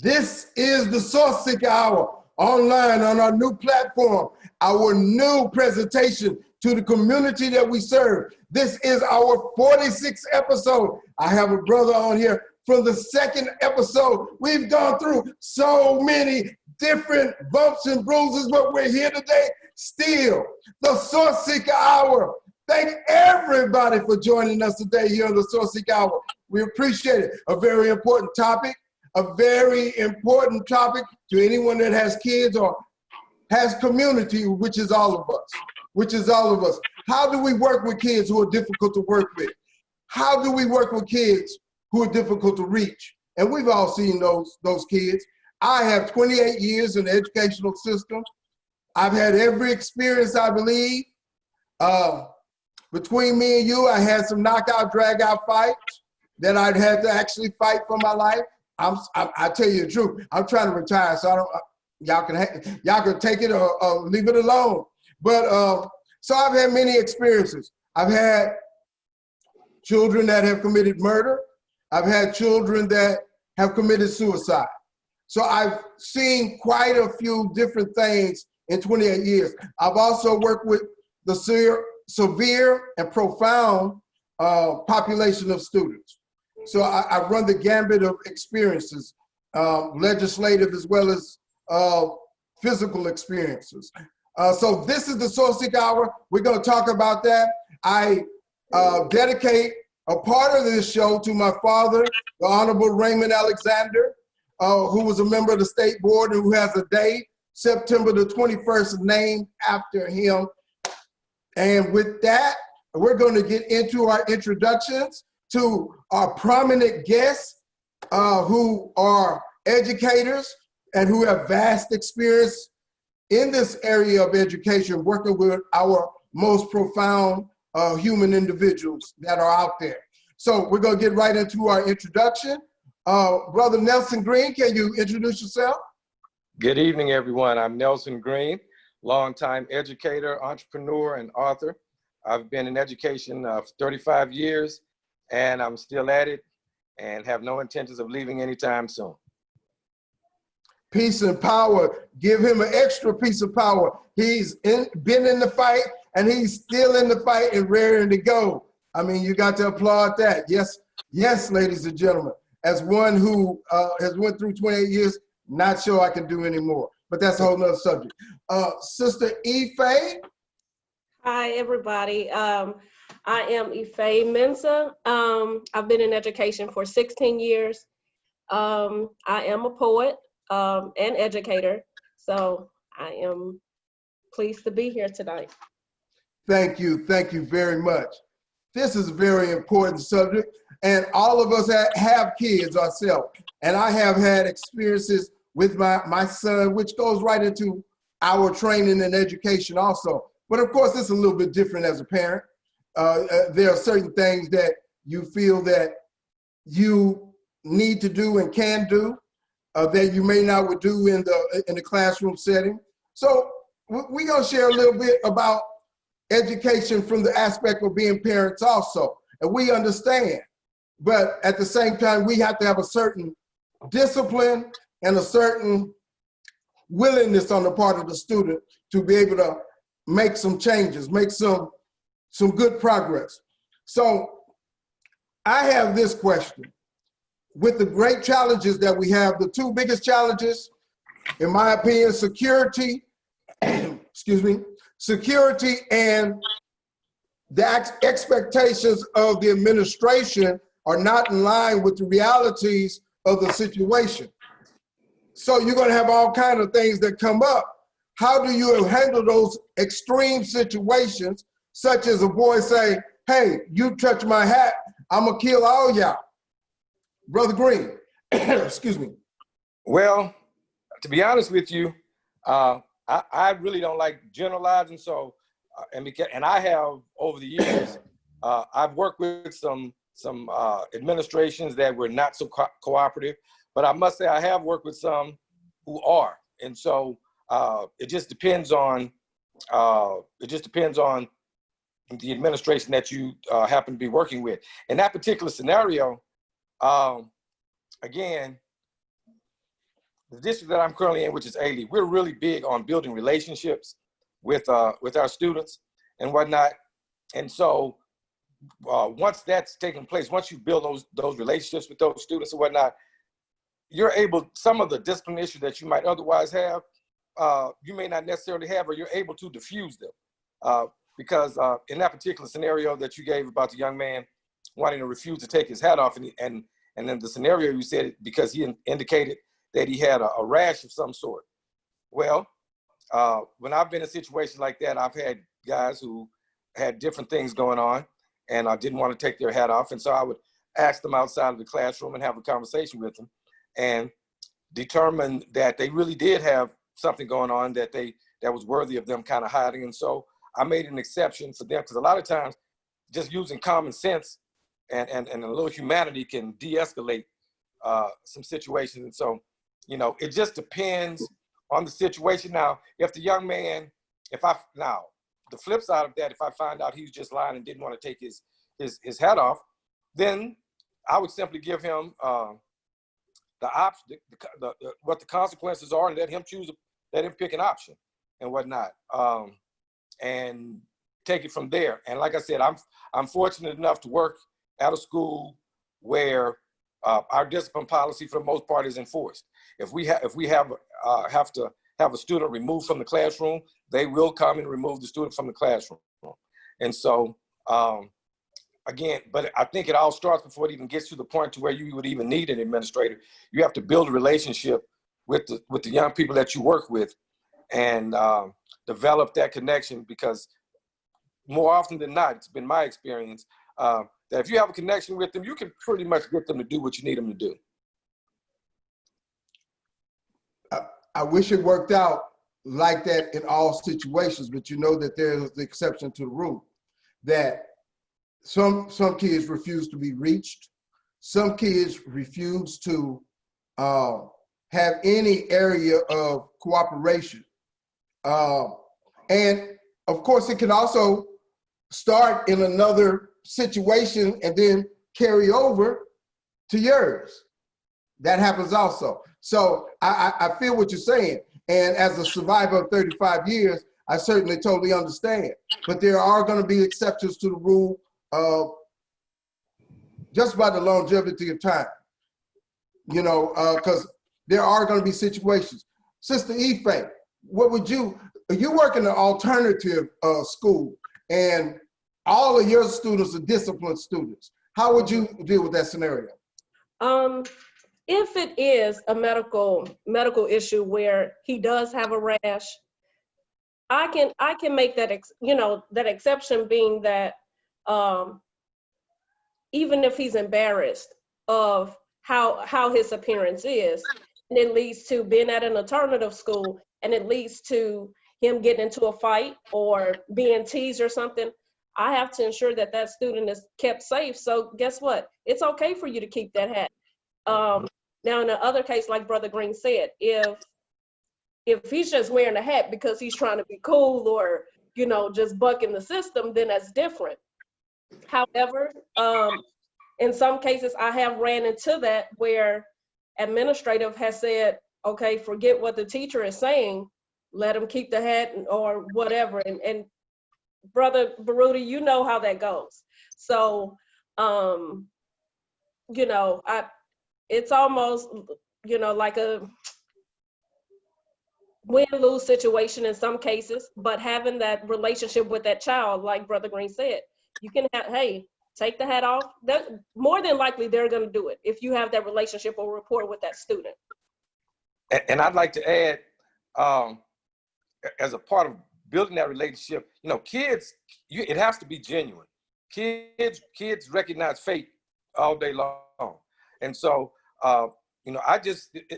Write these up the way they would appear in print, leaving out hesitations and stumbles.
This is the Sourceseeker Hour online on our new platform, our new presentation to the community that we serve. This is our 46th episode. I have a brother on here from the second episode. We've gone through so many different bumps and bruises, but we're here today still. The Sourceseeker Hour. Thank everybody for joining us today here on the Sourceseeker Hour. We appreciate it. A very important topic. A very important topic to anyone that has kids or has community, which is all of us. How do we work with kids who are difficult to work with? How do we work with kids who are difficult to reach? And we've all seen those kids. I have 28 years in the educational system. I've had every experience, I believe. Between me and you, I had some knockout, drag-out fights that I'd had to actually fight for my life. I tell you the truth. I'm trying to retire, so I don't. Y'all can take it or leave it alone. But so I've had many experiences. I've had children that have committed murder. I've had children that have committed suicide. So I've seen quite a few different things in 28 years. I've also worked with the severe and profound population of students. So I run the gambit of experiences, legislative as well as physical experiences. So this is the Sourceseeker Hour. We're going to talk about that. I dedicate a part of this show to my father, the Honorable Raymond Alexander, who was a member of the state board and who has a day, September the 21st, named after him. And with that, we're going to get into our introductions to our prominent guests who are educators and who have vast experience in this area of education, working with our most profound human individuals that are out there. So we're going to get right into our introduction. Brother Nelson Greene, can you introduce yourself? Good evening, everyone. I'm Nelson Greene, longtime educator, entrepreneur, and author. I've been in education for 35 years, and I'm still at it and have no intentions of leaving anytime soon. Peace and power. Give him an extra piece of power. He's been in the fight, and he's still in the fight and raring to go. I mean, you got to applaud that. Yes, yes, ladies and gentlemen. As one who has went through 28 years, not sure I can do any more, but that's a whole nother subject. Sister Ife. Hi, everybody. I am Ife Mensah. I've been in education for 16 years. I am a poet and educator, so I am pleased to be here tonight. Thank you very much. This is a very important subject, and all of us have kids ourselves, and I have had experiences with my son, which goes right into our training and education also. But of course, it's a little bit different as a parent. There are certain things that you feel that you need to do and can do that you may not would do in the classroom setting. So we're gonna share a little bit about education from the aspect of being parents also. And we understand, but at the same time, we have to have a certain discipline and a certain willingness on the part of the student to be able to make some changes, make some good progress. So I have this question. With the great challenges that we have, the two biggest challenges, in my opinion, security, excuse me, security and the expectations of the administration are not in line with the realities of the situation. So you're gonna have all kinds of things that come up. How do you handle those extreme situations, such as a boy say, hey, you touch my hat, I'm gonna kill all y'all? Brother Greene, excuse me. Well, to be honest with you, I really don't like generalizing. So, and I have over the years, I've worked with some administrations that were not so cooperative, but I must say I have worked with some who are, and so it just depends on the administration that you happen to be working with. In that particular scenario, again, the district that I'm currently in, which is A-League, we're really big on building relationships with our students and whatnot. And so once that's taken place, once you build those relationships with those students and whatnot, you're able, some of the discipline issues that you might otherwise have, you may not necessarily have, or you're able to diffuse them. Because in that particular scenario that you gave about the young man wanting to refuse to take his hat off, and then the scenario you said because he indicated that he had a rash of some sort. Well, when I've been in situations like that, I've had guys who had different things going on and I didn't want to take their hat off. And so I would ask them outside of the classroom and have a conversation with them and determine that they really did have something going on that was worthy of them kind of hiding. And so I made an exception for them because a lot of times just using common sense and a little humanity can de-escalate some situations. And so, you know, it just depends on the situation. Now, if the young man, the flip side of that, if I find out he's just lying and didn't want to take his hat off, then I would simply give him the option, what the consequences are, and let him pick an option and whatnot, and take it from there. And like I said, I'm fortunate enough to work at a school where our discipline policy for the most part is enforced. If we have to have a student removed from the classroom, they will come and remove the student from the classroom. And so, again, but I think it all starts before it even gets to the point to where you would even need an administrator. You have to build a relationship with the young people that you work with and develop that connection, because more often than not, it's been my experience, that if you have a connection with them, you can pretty much get them to do what you need them to do. I wish it worked out like that in all situations, but you know that there's the exception to the rule, that some kids refuse to be reached. Some kids refuse to have any area of cooperation. And of course, it can also start in another situation and then carry over to yours. That happens also. So I feel what you're saying. And as a survivor of 35 years, I certainly totally understand. But there are going to be exceptions to the rule just by the longevity of time, you know, because there are going to be situations. Sister Ife, what would you work in an alternative school and all of your students are disciplined students. How would you deal with that scenario? If it is a medical issue where he does have a rash, I can make that that exception, being that even if he's embarrassed of how his appearance is, and it leads to being at an alternative school, and it leads to him getting into a fight or being teased or something, I have to ensure that that student is kept safe. So guess what? It's okay for you to keep that hat. Now, in the other case, like Brother Greene said, if he's just wearing a hat because he's trying to be cool or, you know, just bucking the system, then that's different. However, in some cases, I have ran into that where administrative has said, okay, forget what the teacher is saying, let him keep the hat or whatever. And Brother Baruti, you know how that goes. So, you know, it's almost, you know, like a win-lose situation in some cases, but having that relationship with that child, like Brother Greene said, you can have, hey, take the hat off. That, more than likely, they're going to do it if you have that relationship or rapport with that student. And I'd like to add, as a part of building that relationship, you know, kids, it has to be genuine. Kids recognize fate all day long. And so, you know,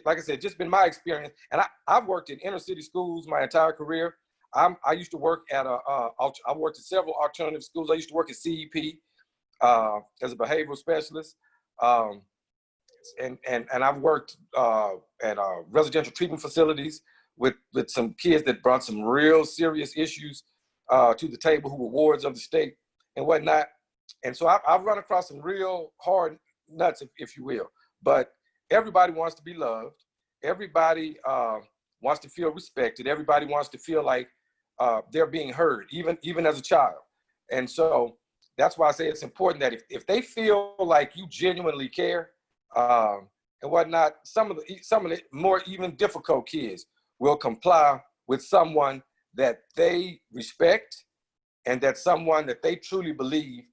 like I said, just been my experience. And I've worked in inner city schools my entire career. I used to work at I worked at several alternative schools. I used to work at CEP as a behavioral specialist. And I've worked at residential treatment facilities with some kids that brought some real serious issues to the table, who were wards of the state and whatnot. And so I've run across some real hard nuts, if you will. But everybody wants to be loved. everybody wants to feel respected. Everybody wants to feel like they're being heard, even as a child. And so that's why I say it's important that if they feel like you genuinely care and whatnot, some of the more even difficult kids will comply with someone that they respect and that someone that they truly believe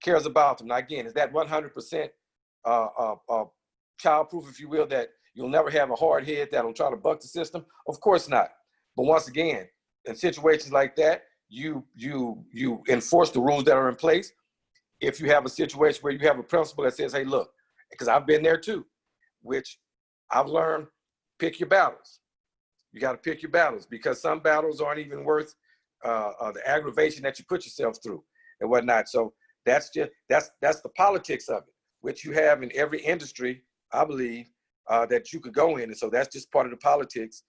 cares about them. Now, again, is that 100% childproof, if you will, that you'll never have a hard head that'll try to buck the system? Of course not. But once again, in situations like that, you enforce the rules that are in place. If you have a situation where you have a principal that says, hey, look, because I've been there too, which I've learned, pick your battles. You got to pick your battles, because some battles aren't even worth the aggravation that you put yourself through and whatnot. So that's the politics of it, which you have in every industry, I believe, that you could go in. And so that's just part of the politics.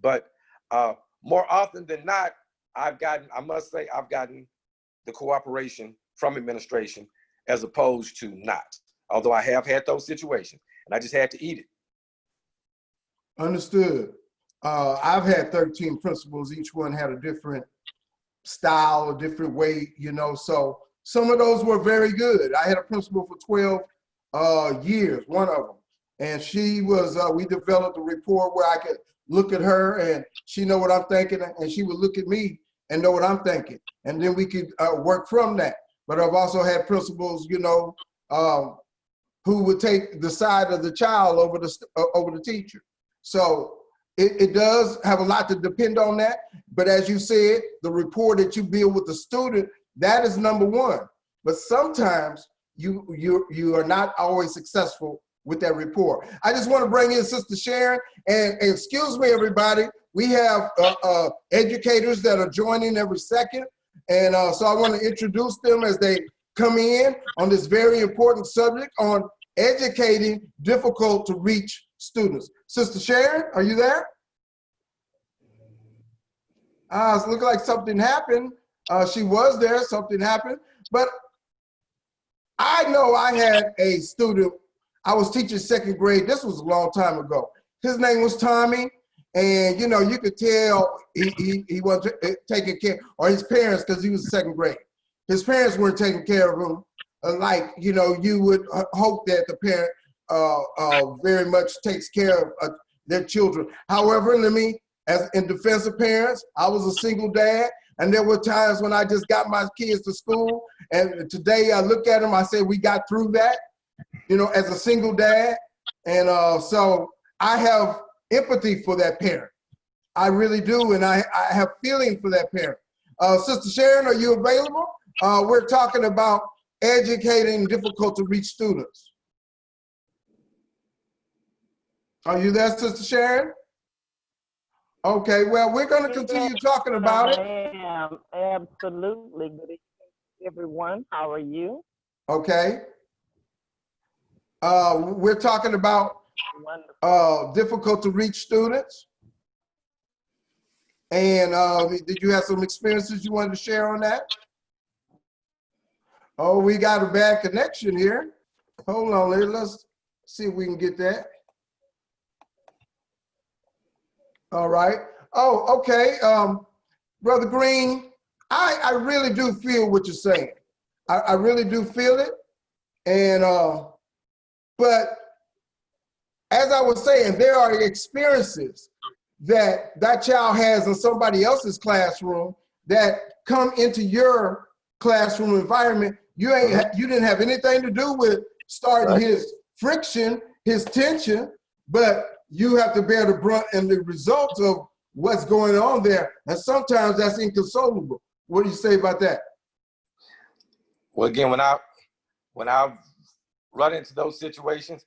But more often than not, I must say, I've gotten the cooperation from administration as opposed to not. Although I have had those situations, and I just had to eat it. Understood. I've had 13 principals. Each one had a different style, a different way, you know, so some of those were very good. I had a principal for 12 years, one of them. And she was, we developed a rapport where I could look at her and she know what I'm thinking, and she would look at me and know what I'm thinking. And then we could work from that. But I've also had principals, you know, who would take the side of the child over the teacher. So it does have a lot to depend on that. But as you said, the rapport that you build with the student, that is number one. But sometimes you are not always successful with that rapport. I just want to bring in Sister Sharon, and excuse me, everybody, we have educators that are joining every second. And so I want to introduce them as they come in on this very important subject on educating difficult to reach students. Sister Sharon, are you there? It looked like something happened. She was there, something happened. But I know I had a student, I was teaching second grade. This was a long time ago. His name was Tommy. And, you know, you could tell he wasn't taking care, or his parents, because he was in second grade. His parents weren't taking care of him. Like, you know, you would hope that the parent very much takes care of their children. However, as in defense of parents, I was a single dad, and there were times when I just got my kids to school, and today I look at them, I say, we got through that, you know, as a single dad. And so I have empathy for that parent. I really do, and I have feeling for that parent. Sister Sharon, are you available? We're talking about educating difficult to reach students. Are you there, Sister Sharon? Okay, well, we're going to continue talking about it. I am, absolutely. Good evening, everyone. How are you? Okay. We're talking about difficult to reach students. And did you have some experiences you wanted to share on that? Oh, we got a bad connection here. Hold on, let's see if we can get that. All right. Oh, okay. Brother Greene, I really do feel what you're saying. I really do feel it. And, but as I was saying, there are experiences that child has in somebody else's classroom that come into your classroom environment. You didn't have anything to do with starting his friction, his tension, but you have to bear the brunt and the results of what's going on there. And sometimes that's inconsolable. What do you say about that? Well, again, when I run into those situations,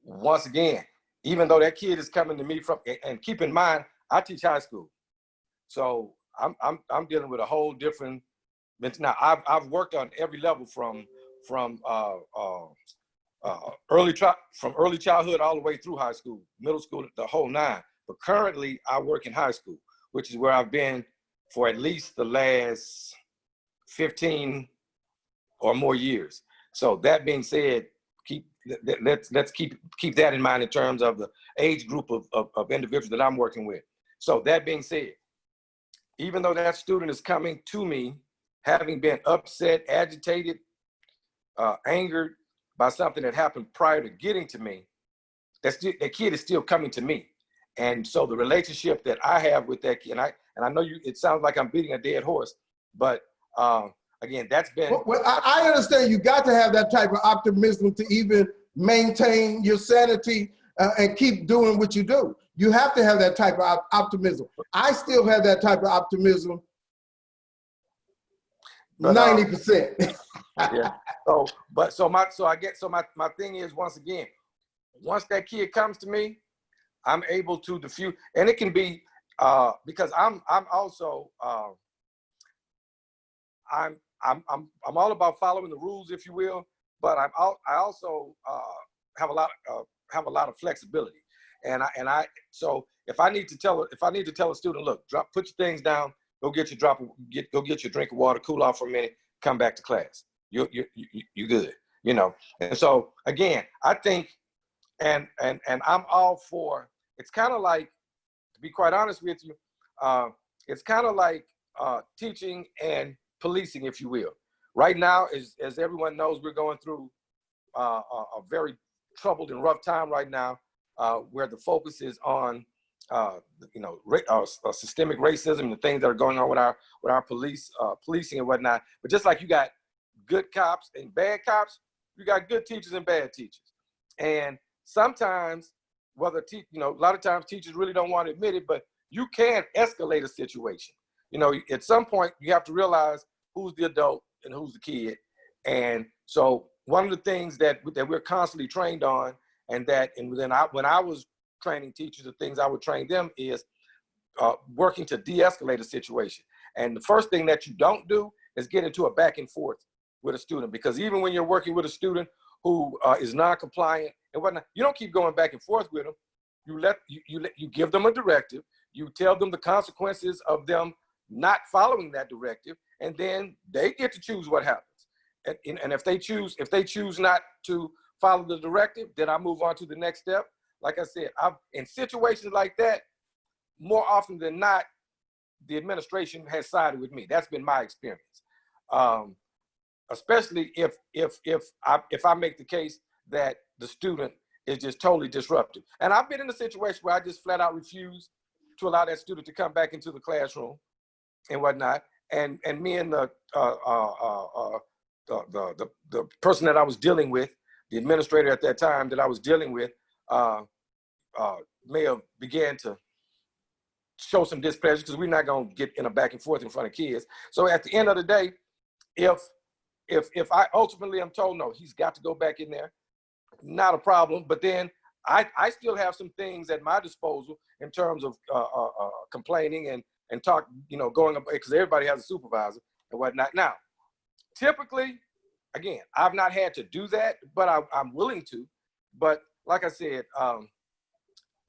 once again, even though that kid is coming to me from, and keep in mind, I teach high school, so I'm dealing with a whole different. Now I've worked on every level from early childhood all the way through high school, middle school, the whole nine. But currently, I work in high school, which is where I've been for at least the last 15 or more years. So that being said, keep let's keep that in mind in terms of the age group of individuals that I'm working with. So that being said, even though that student is coming to me, having been upset, agitated, angered by something that happened prior to getting to me, that kid is still coming to me. And so the relationship that I have with that kid, and I know it sounds like I'm beating a dead horse, but again, that's been. Well, I understand you got to have that type of optimism to even maintain your sanity and keep doing what you do. You have to have that type of optimism. I still have that type of optimism. 90%. Yeah. My thing is, once again, once that kid comes to me, I'm able to diffuse, and it can be because I'm also I'm all about following the rules, if you will, but I also have a lot of flexibility, and so if I need to tell a student, look, put your things down, go get your drink of water, cool off for a minute, come back to class. You good, you know. And so again, I think, and I'm all for. It's kind of like, to be quite honest with you, it's kind of like teaching and policing, if you will. Right now, as everyone knows, we're going through a very troubled and rough time right now, where the focus is on systemic racism, the things that are going on with our policing and whatnot. But just like you got good cops and bad cops, you got good teachers and bad teachers. And sometimes, a lot of times teachers really don't want to admit it, but you can escalate a situation. You know, at some point you have to realize who's the adult and who's the kid. And so one of the things that we're constantly trained on, and when I was training teachers, the things I would train them is working to de-escalate a situation. And the first thing that you don't do is get into a back and forth with a student, because even when you're working with a student who is non-compliant and whatnot, you don't keep going back and forth with them. You give them a directive. You tell them the consequences of them not following that directive, and then they get to choose what happens. And if they choose not to follow the directive, then I move on to the next step. Like I said, in situations like that, more often than not, the administration has sided with me. That's been my experience. Especially if I make the case that the student is just totally disruptive. And I've been in a situation where I just flat out refuse to allow that student to come back into the classroom and whatnot. And me and the person that I was dealing with, the administrator at that time that I was dealing with, may have began to show some displeasure, because we're not going to get in a back and forth in front of kids. So at the end of the day, if I ultimately am told, no, he's got to go back in there, not a problem. But then I still have some things at my disposal in terms of complaining and talk, going up, because everybody has a supervisor and whatnot. Now, typically, again, I've not had to do that, but I'm willing to. But like I said,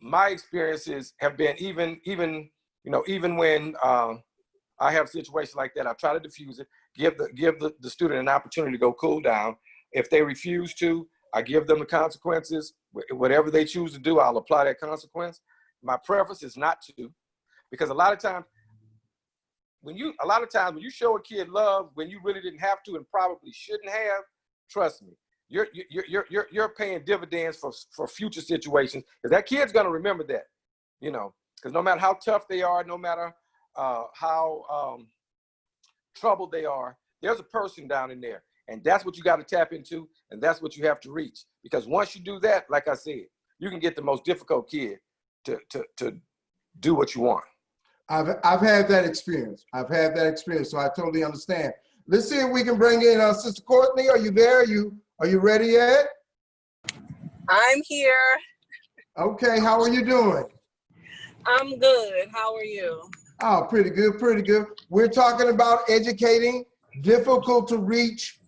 my experiences have been even when I have situations like that, I try to diffuse it, give the student an opportunity to go cool down. If they refuse to, I give them the consequences. Whatever they choose to do, I'll apply that consequence. My preference is not to, because a lot of times when you show a kid love when you really didn't have to and probably shouldn't have, trust me, you're paying dividends for future situations, because that kid's gonna remember that, because no matter how tough they are, no matter how troubled they are, there's a person down in there. And that's what you got to tap into, and that's what you have to reach. Because once you do that, like I said, you can get the most difficult kid to do what you want. I've had that experience. So I totally understand. Let's see if we can bring in Sister Courtney. Are you there? Are you ready yet? I'm here. Okay, how are you doing? I'm good. How are you? Oh, pretty good, pretty good. We're talking about educating difficult to reach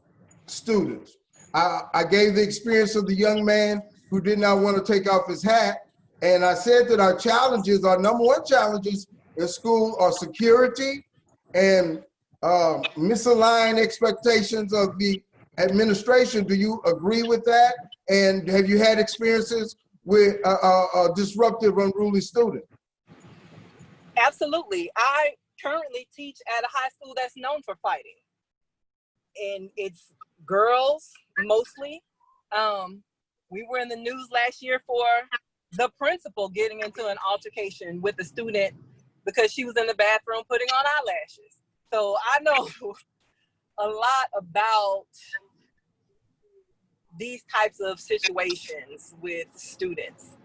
students. I gave the experience of the young man who did not want to take off his hat. And I said that our number one challenges in school are security and misaligned expectations of the administration. Do you agree with that? And have you had experiences with a disruptive, unruly student? Absolutely. I currently teach at a high school that's known for fighting. And it's girls mostly. We were in the news last year for the principal getting into an altercation with a student because she was in the bathroom putting on eyelashes. So I know a lot about these types of situations with students.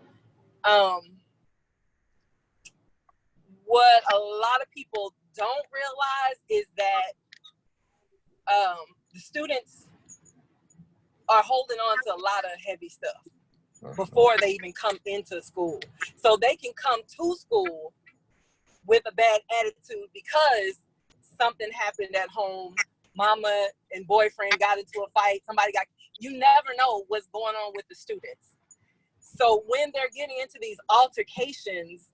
What a lot of people don't realize is that the students are holding on to a lot of heavy stuff before they even come into school. So they can come to school with a bad attitude because something happened at home. Mama and boyfriend got into a fight. You never know what's going on with the students. So when they're getting into these altercations,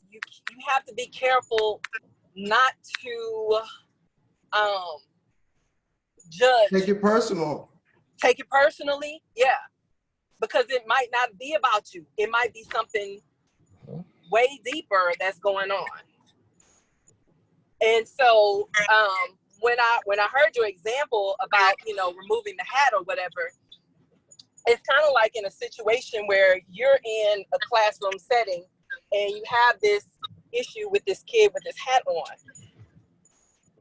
you have to be careful not to judge. Take it personal. Take it personally, yeah. Because it might not be about you. It might be something way deeper that's going on. And so when I heard your example about, removing the hat or whatever, it's kind of like in a situation where you're in a classroom setting and you have this issue with this kid with his hat on.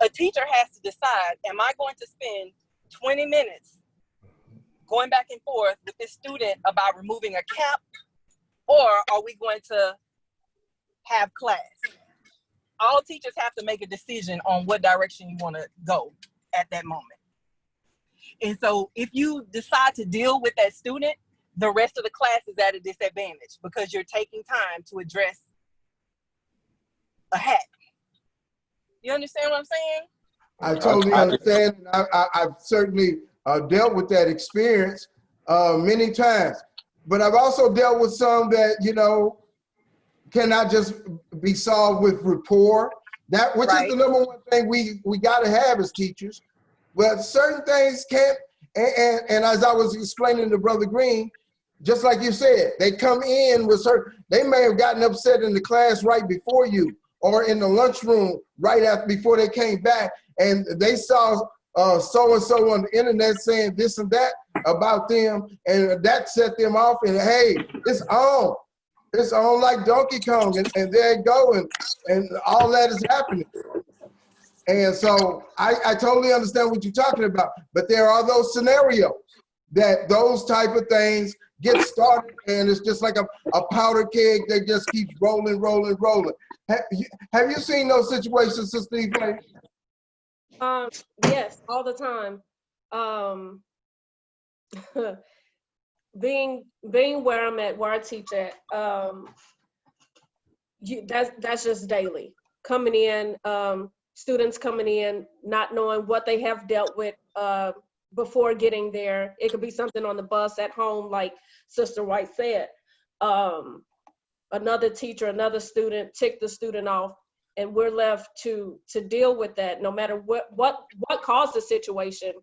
A teacher has to decide, am I going to spend 20 minutes going back and forth with this student about removing a cap, or are we going to have class? All teachers have to make a decision on what direction you want to go at that moment. And so if you decide to deal with that student, the rest of the class is at a disadvantage because you're taking time to address a hat. You understand what I'm saying? I totally understand. I've certainly dealt with that experience many times, but I've also dealt with some that, cannot just be solved with rapport. Which is the number one thing we got to have as teachers. But certain things can't, and as I was explaining to Brother Greene, just like you said, they come in with they may have gotten upset in the class right before you, or in the lunchroom before they came back, and they saw so-and-so on the internet saying this and that about them, and that set them off, and hey, it's on. It's on like Donkey Kong, and there it go, and all that is happening. And so I totally understand what you're talking about, but there are those scenarios that those type of things get started, and it's just like a powder keg that just keeps rolling. Have you seen those situations, Sister Eve? Yes, all the time. Being where I'm at, where I teach at, that's just daily. Coming in, students coming in, not knowing what they have dealt with before getting there. It could be something on the bus, at home, like Sister White said. Another teacher, another student ticked the student off, and we're left to deal with that. No matter what caused the situation,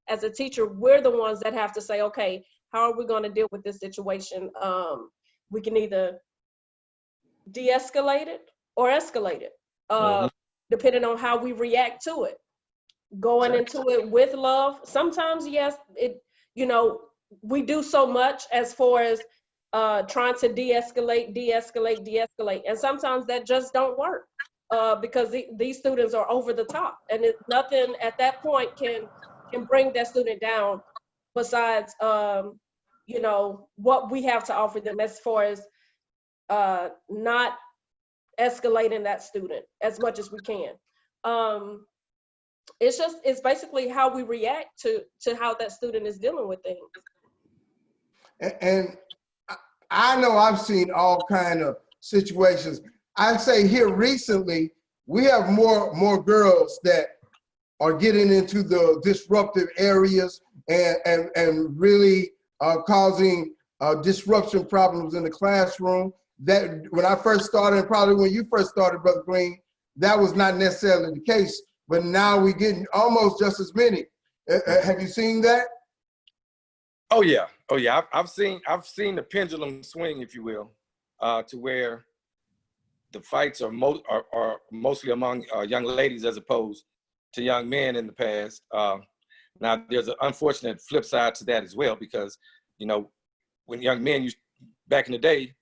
as a teacher, we're the ones that have to say, okay, how are we going to deal with this situation? We can either de-escalate it or escalate it, depending on how we react to it. Going into it with love. Sometimes, yes, we do so much as far as trying to de-escalate, and sometimes that just don't work because these students are over the top, and nothing at that point can bring that student down besides what we have to offer them as far as not escalating that student as much as we can. It's basically how we react to how that student is dealing with things. And I know I've seen all kind of situations. I'd say here recently, we have more girls that are getting into the disruptive areas and really causing disruption problems in the classroom. That when I first started, and probably when you first started, Brother Greene, that was not necessarily the case. But now we're getting almost just as many. Have you seen that? Oh yeah, oh yeah. I've seen the pendulum swing, if you will, to where the fights are mostly among young ladies as opposed to young men in the past. Now there's an unfortunate flip side to that as well, because when young men back in the day,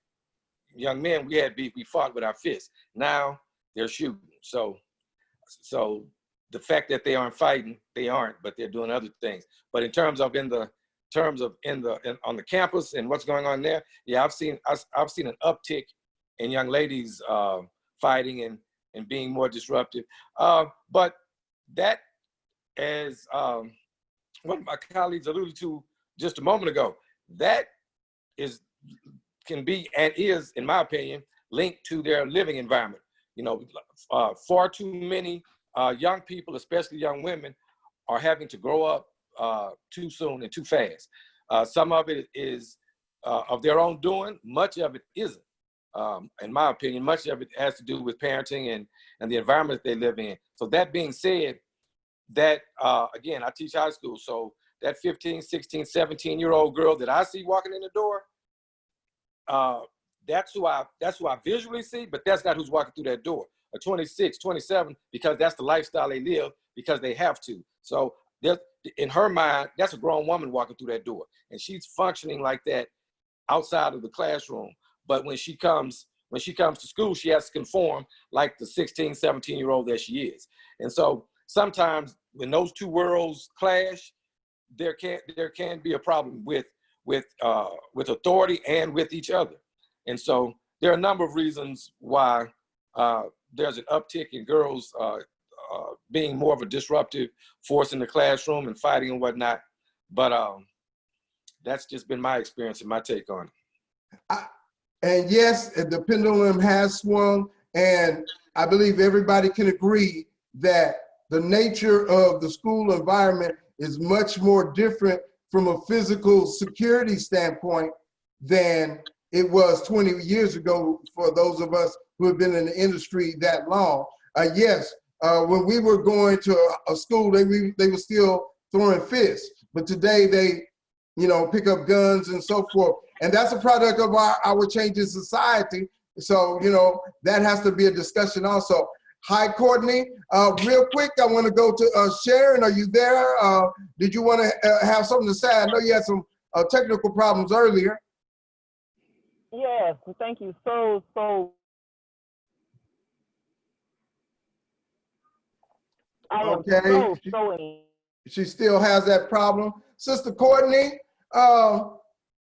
young men, we had beef, we fought with our fists. Now they're shooting. So the fact that they aren't fighting, they aren't, but they're doing other things. But in terms of on the campus and what's going on there, yeah, I've seen an uptick in young ladies fighting and being more disruptive. But that, as one of my colleagues alluded to just a moment ago, that can be and is, in my opinion, linked to their living environment. Far too many young people, especially young women, are having to grow up too soon and too fast. Some of it is of their own doing. Much of it isn't. In my opinion, much of it has to do with parenting and the environment that they live in. So that being said, that again, I teach high school, so that 15, 16, 17-year-old girl that I see walking in the door, that's who I visually see, but that's not who's walking through that door. A 26, 27, because that's the lifestyle they live, because they have to. So in her mind, that's a grown woman walking through that door, and she's functioning like that outside of the classroom. But when she comes to school, she has to conform like the 16, 17-year-old that she is. And so sometimes when those two worlds clash, there can be a problem with authority and with each other. And so there are a number of reasons why there's an uptick in girls being more of a disruptive force in the classroom and fighting and whatnot. But that's just been my experience and my take on it. And yes, the pendulum has swung, and I believe everybody can agree that the nature of the school environment is much more different from a physical security standpoint than it was 20 years ago for those of us who have been in the industry that long. Yes, when we were going to a school, they were still throwing fists, but today they, pick up guns and so forth. And that's a product of our changing society. So, that has to be a discussion also. Hi, Courtney. Real quick, I want to go to Sharon. Are you there? Did you want to have something to say? I know you had some technical problems earlier. Yes, thank you. So I am Okay. so She still has that problem. Sister Courtney,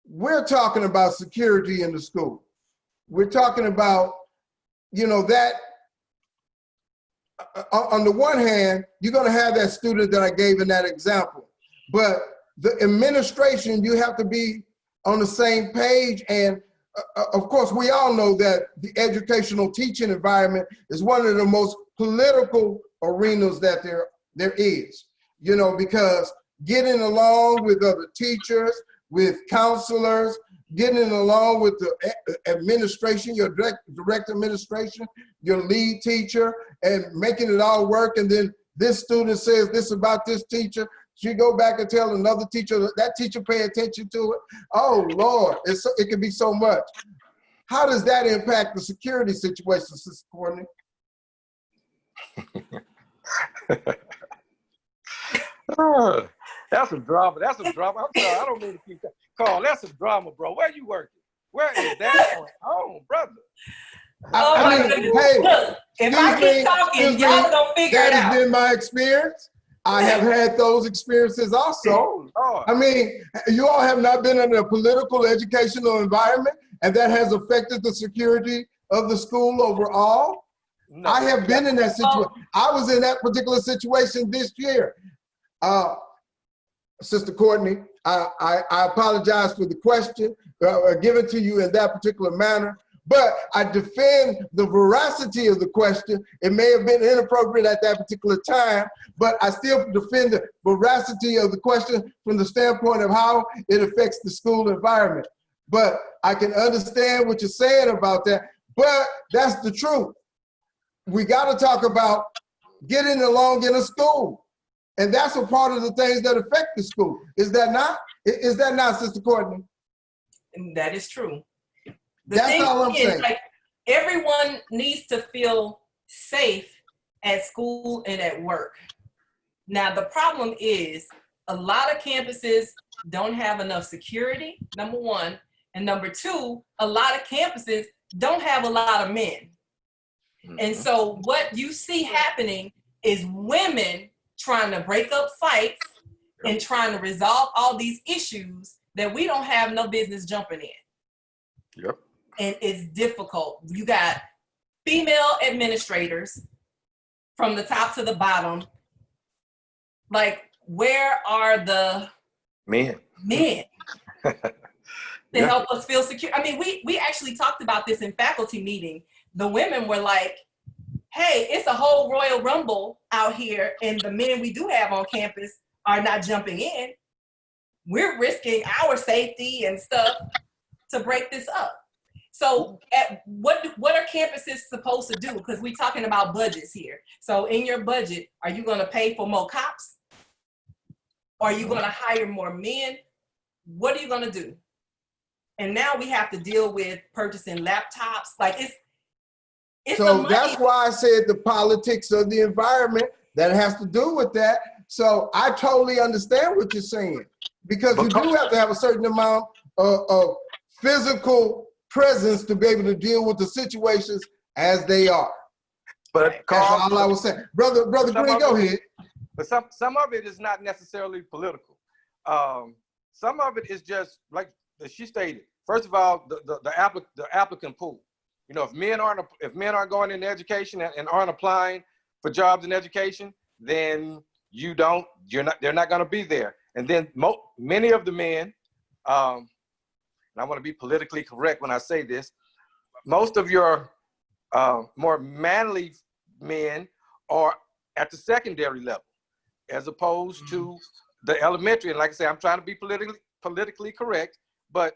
we're talking about security in the school. We're talking about, that on the one hand, you're going to have that student that I gave in that example, but the administration, you have to be on the same page. And of course, we all know that the educational teaching environment is one of the most political arenas that there is, because getting along with other teachers, with counselors, getting along with the administration, your direct administration, your lead teacher, and making it all work. And then this student says this about this teacher. She go back and tell another teacher, that teacher pay attention to it. Oh Lord, it can be so much. How does that impact the security situation, Sister Courtney? That's some drama. That's some drama. I'm sorry, I don't mean to keep that. Carl, that's some drama, bro. Where you working? Where is that going on, brother? Oh my goodness. Hey, look, if I keep talking, y'all don't figure it out. That has been my experience. I have had those experiences also. Oh, I mean, you all have not been in a political educational environment, and that has affected the security of the school overall. No. I have been in that situation. I was in that particular situation this year. Sister Courtney, I apologize for the question given to you in that particular manner, but I defend the veracity of the question. It may have been inappropriate at that particular time, but I still defend the veracity of the question from the standpoint of how it affects the school environment. But I can understand what you're saying about that, but that's the truth. We got to talk about getting along in a school. And that's a part of the things that affect the school. Is that not? Is that not, Sister Courtney? And that is true. That's all I'm saying. Like, everyone needs to feel safe at school and at work. Now, the problem is a lot of campuses don't have enough security, number one. And number two, a lot of campuses don't have a lot of men. And so what you see happening is women trying to break up fights and trying to resolve all these issues that we don't have no business jumping in. Yep. And it's difficult. You got female administrators from the top to the bottom. Like, where are the men to help us feel secure? I mean, we actually talked about this in faculty meeting. The women were like, hey, it's a whole Royal Rumble out here, and the men we do have on campus are not jumping in. We're risking our safety and stuff to break this up. So what are campuses supposed to do? Because we're talking about budgets here. So in your budget, are you going to pay for more cops? Are you going to hire more men? What are you going to do? And now we have to deal with purchasing laptops. Like, it's so that's why I said the politics of the environment that has to do with that. So I totally understand what you're saying, because you do have to have a certain amount of physical presence to be able to deal with the situations as they are. But that's all I was saying. Brother Greene, go ahead. But some of it is not necessarily political. Some of it is just like she stated. First of all, the applicant pool. You know, if men aren't going into education and aren't applying for jobs in education, then they're not going to be there. And then many of the men, and I want to be politically correct when I say this, most of your more manly men are at the secondary level, as opposed to the elementary. And like I say, I'm trying to be politically correct, but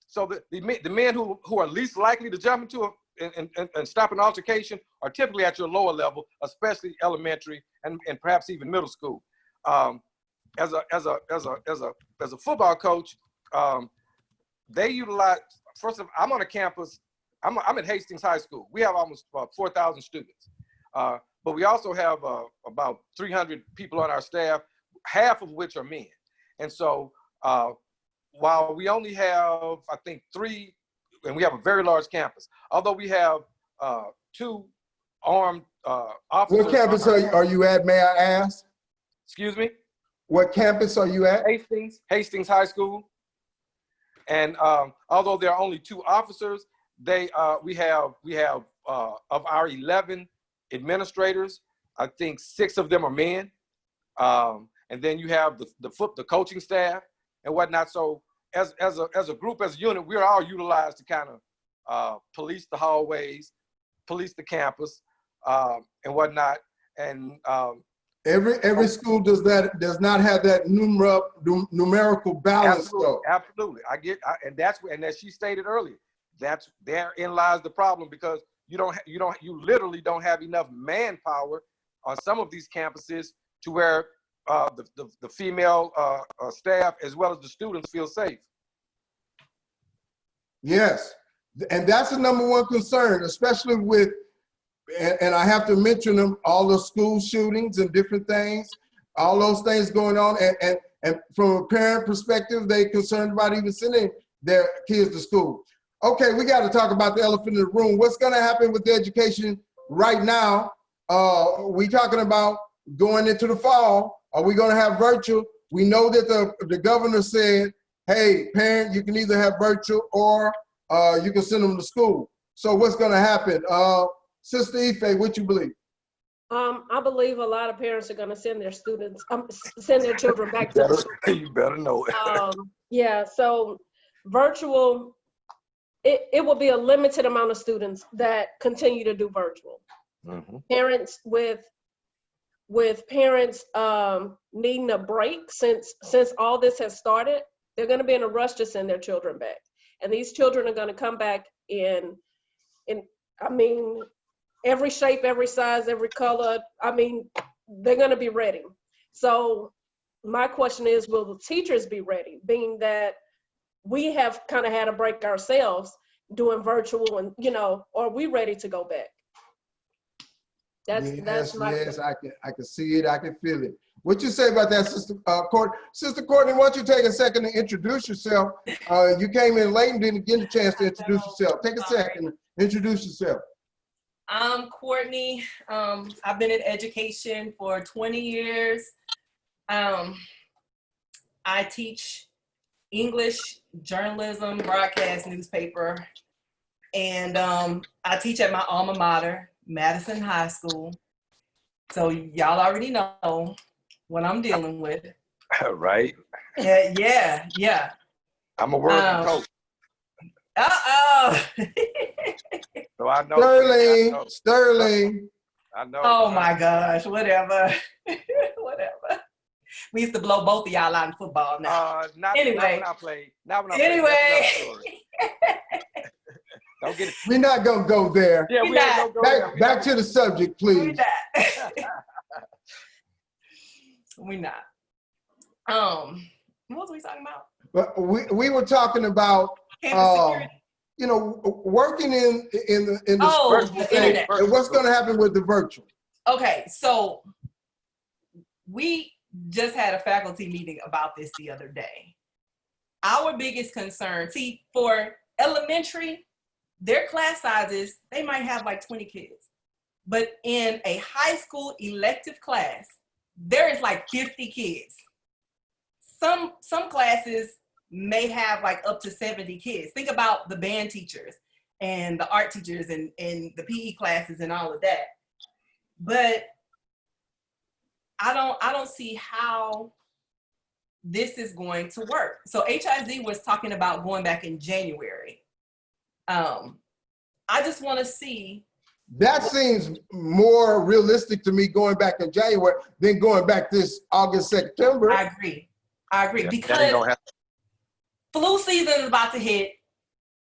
so the men who are least likely to jump into and stop an altercation are typically at your lower level, especially elementary and perhaps even middle school. As a football coach, they utilize. First of all, I'm on a campus. I'm at Hastings High School. We have almost 4,000 students, but we also have about 300 people on our staff, half of which are men. And so while we only have, I think, 3, and we have a very large campus, although we have 2 armed officers. What campus are you at, may I ask? Excuse me? What campus are you at? Hastings High School. And although there are only 2 officers, we have of our 11 administrators, I think 6 of them are men. And then you have the coaching staff and whatnot. So as a group, as a unit, we're all utilized to kind of police the hallways, police the campus, and whatnot. And every school does not have that numerical balance. Absolutely. And as she stated earlier, therein lies the problem, because you literally don't have enough manpower on some of these campuses to where the female staff as well as the students feel safe. Yes, and that's the #1 concern, especially with, and I have to mention them, all the school shootings and different things, all those things going on, and from a parent perspective, they're concerned about even sending their kids to school. Okay, we got to talk about the elephant in the room. What's going to happen with the education right now? We talking about going into the fall. Are we going to have virtual? We know that the governor said, hey, parent, you can either have virtual or you can send them to school. So what's going to happen? Sister Ife, what you believe? I believe a lot of parents are going to send their send their children back to school. You better know it. Yeah, so virtual, it will be a limited amount of students that continue to do virtual. Mm-hmm. Parents with parents needing a break since all this has started, they're going to be in a rush to send their children back. And these children are going to come back in I mean, every shape, every size, every color. I mean, they're going to be ready. So my question is, will the teachers be ready, being that we have kind of had a break ourselves doing virtual and, are we ready to go back? That's my Yes, I can see it, I can feel it. What you say about that, Sister Courtney? Sister Courtney, why don't you take a second to introduce yourself? You came in late and didn't get a chance to introduce yourself. Take a second to introduce yourself. I'm Courtney. I've been in education for 20 years. I teach English, journalism, broadcast, newspaper, and I teach at my alma mater, Madison High School. So y'all already know what I'm dealing with. Right. Yeah. I'm a working coach. So I know. Sterling. I know. Oh my gosh, whatever. Whatever. We used to blow both of y'all out in football now. Not when I played. Not when I Anyway. played. That's another story. Don't get it. We're not gonna go there. Yeah, we ain't gonna go there. Back to the subject, please. We not. What was we talking about? But we were talking about Campus security. working in the the internet. and what's going to happen with the virtual. Okay, so we just had a faculty meeting about this the other day. Our biggest concern, for elementary, their class sizes, they might have like 20 kids. But in a high school elective class, there is like 50 kids. Some classes may have like up to 70 kids. Think about the band teachers and the art teachers and the PE classes and all of that. But I don't see how this is going to work. So HIZ was talking about going back in January. I just want to see. That seems more realistic to me, going back in January than going back this August, September. I agree. Yeah, because flu season is about to hit.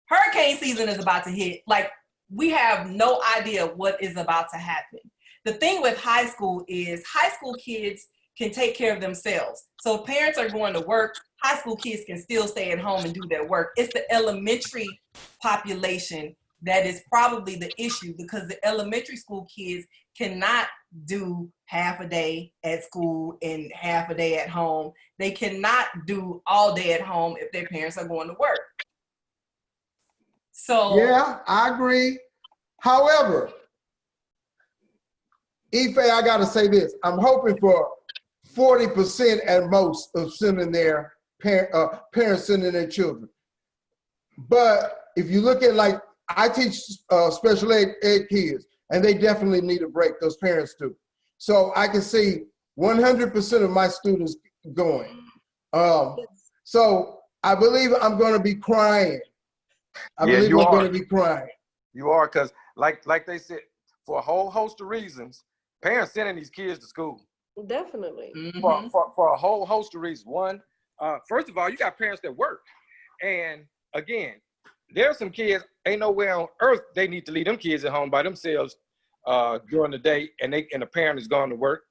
Hurricane season is about to hit. Like, we have no idea what is about to happen. The thing with high school is high school kids can take care of themselves. So if parents are going to work, high school kids can still stay at home and do their work. It's the elementary population that is probably the issue, because the elementary school kids cannot do half a day at school and half a day at home. They cannot do all day at home if their parents are going to work. So yeah, I agree. However, Ife, I gotta say this. I'm hoping for 40% at most of sending their parents sending their children. But if you look at, like, I teach special ed kids, and they definitely need a break, those parents do. So I can see 100% of my students going. So I believe I'm gonna be crying. I believe I'm gonna be crying. You are, because like they said, for a whole host of reasons, parents sending these kids to school. Definitely. mm-hmm. For a whole host of reasons. One, first of all, you got parents that work. And again, there's some kids, ain't nowhere on earth they need to leave them kids at home by themselves during the day, and the parent is going to work.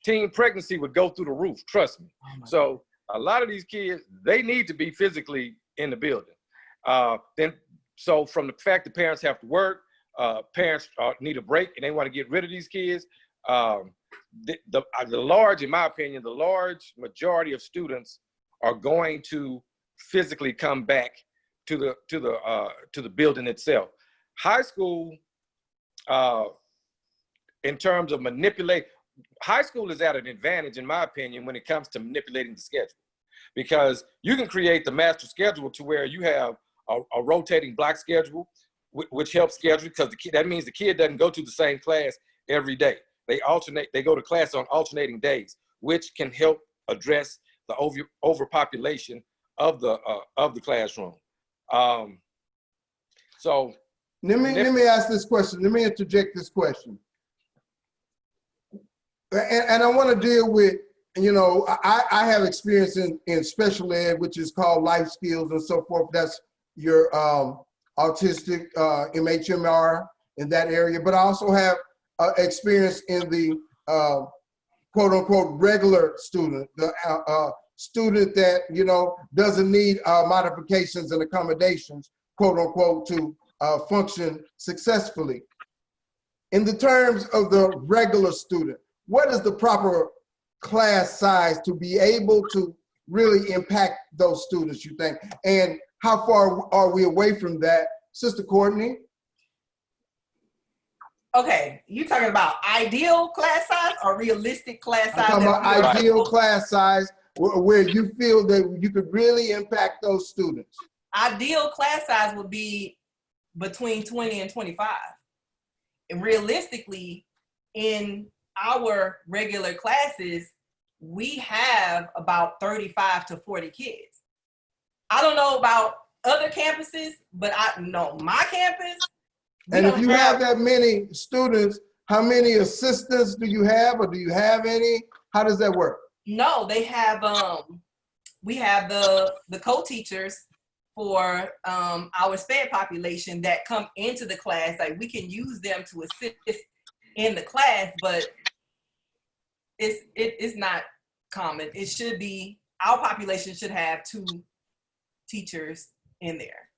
Teen pregnancy would go through the roof, trust me. So a lot of these kids, they need to be physically in the building. So from the fact that parents have to work, parents need a break and they want to get rid of these kids, the large, in my opinion, the large majority of students are going to physically come back to the building itself. High school, in terms of high school is at an advantage, in my opinion, when it comes to manipulating the schedule, because you can create the master schedule to where you have a rotating block schedule, which helps schedule, because that means the kid doesn't go to the same class every day. They alternate. They go to class on alternating days, which can help address the overpopulation of the classroom. So let me ask this question. Let me interject this question. And I want to deal with, I have experience in special ed, which is called life skills and so forth. That's your autistic MHMR in that area. But I also have experience in the quote unquote regular student, the student that, you know, doesn't need modifications and accommodations, quote unquote, to function successfully. In the terms of the regular student, what is the proper class size to be able to really impact those students, you think? And how far are we away from that? Sister Courtney? Okay, you talking about ideal class size or realistic class size? I'm talking about ideal class size where you feel that you could really impact those students. Ideal class size would be between 20 and 25. And realistically, in our regular classes, we have about 35 to 40 kids. I don't know about other campuses, but I know my campus. And if you have that many students, how many assistants do you have, or do you have any? How does that work? No, they have, we have the co-teachers for our SPED population that come into the class. Like, we can use them to assist in the class, but it's not common. It should be, our population should have 2 teachers in there.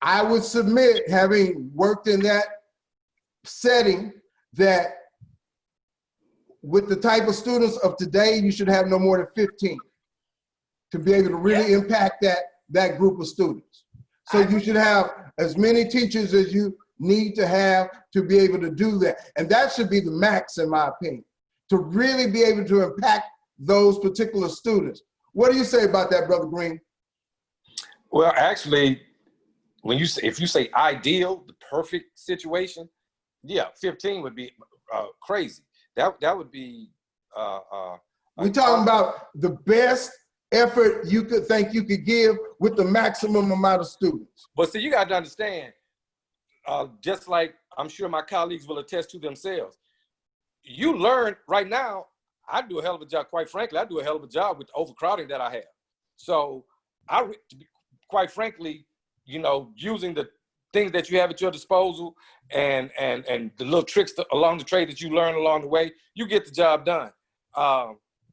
I would submit, having worked in that setting, that with the type of students of today, you should have no more than 15 to be able to really impact that group of students. So you should have as many teachers as you need to have to be able to do that. And that should be the max, in my opinion, to really be able to impact those particular students. What do you say about that, Brother Greene? Well, actually, when you say, if you say ideal, the perfect situation, yeah, 15 would be crazy. That would be. We're talking about the best effort you could think you could give with the maximum amount of students. But see, you got to understand, just like I'm sure my colleagues will attest to themselves, you learn right now. I do a hell of a job. Quite frankly, I do a hell of a job with the overcrowding that I have. So quite frankly, you know, using the things that you have at your disposal and the little tricks along the trade that you learn along the way, you get the job done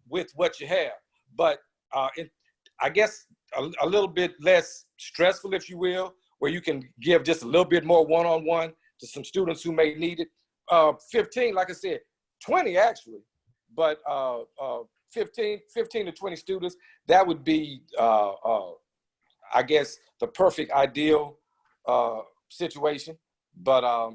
with what you have. But I guess a little bit less stressful, if you will, where you can give just a little bit more one-on-one to some students who may need it. 15, like I said, 20 actually, but 15 to 20 students, that would be, I guess, the perfect ideal situation. But